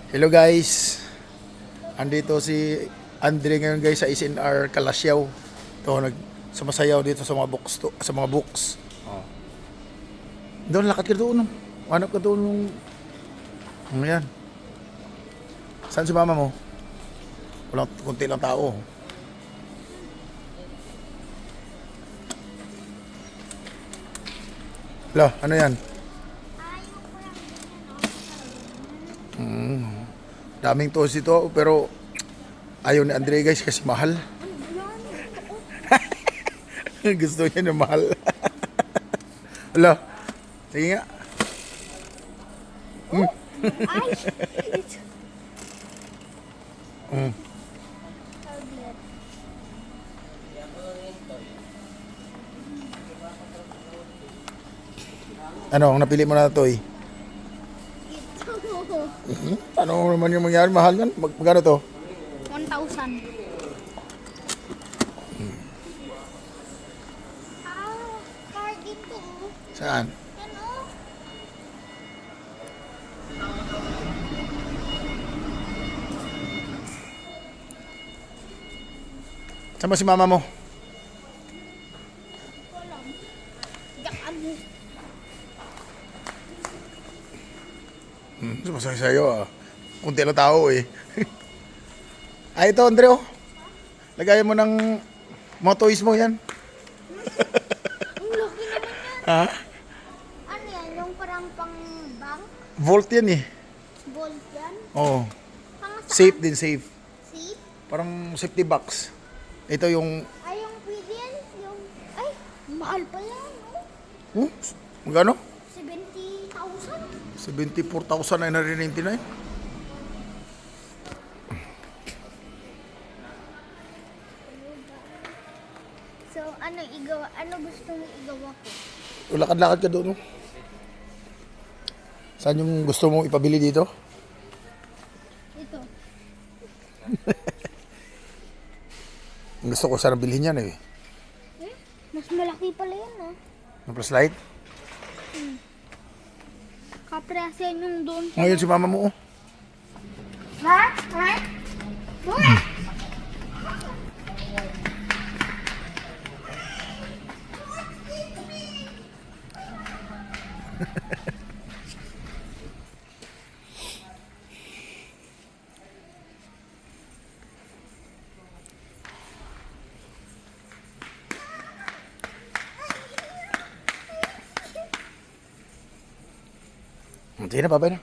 Hello guys. Andito si Andre ngayon guys sa SNR Kalasyaw. Ito sumasayaw dito sa mga books sa mga books. Oh. Doon lakad ka doon. Hanap ka doon. Ayan. Saan si mama mo? Walang kunti lang tao. Hala, ano yan? Daming toast ito pero ayaw ni Andre guys kasi mahal. Gusto niya na mahal. Hala, sige nga. Ay! Ano, ang napili mo na ito eh? Ito. Ano naman yung mangyari? Mahal yan? Magkano to? 1,000. Carding to. Saan? Ano? Saan ba si mama mo? Walang. Diyan mo. Sumasaya sa'yo ah. Kunti lang tao eh. Ay ito Andre oh. Lagayan mo ng mga toys mo yan. Ang laki naman yan. Ha? Ano yan? Yung parang pang bank? Volt yan eh. Gold yan? Oo. Pang saan? Safe din, safe. Safe? Parang safety box. Ito yung... Ay, yung pwede yan. Yung... Ay, mahal pa yan. Magkano? 70,000. 74,999. So, ano igawa? Ano gusto mo igawa ko? Lakad-lakad ka doon. No? Saan yung gusto mong ipabili dito? Ito. Gusto ko sana bilhin yan eh. Mas malaki pala yan, ah. Ang plus light. Kaprasa yung doon. Ngayon si mama mo oh. Ha? Ha? Uy! Sige na, babay na.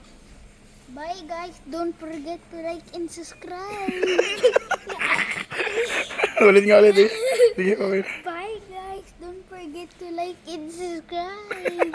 Bye guys, don't forget to like and subscribe. Ulit nga ulit eh. Sige, babay na. Bye guys, don't forget to like and subscribe.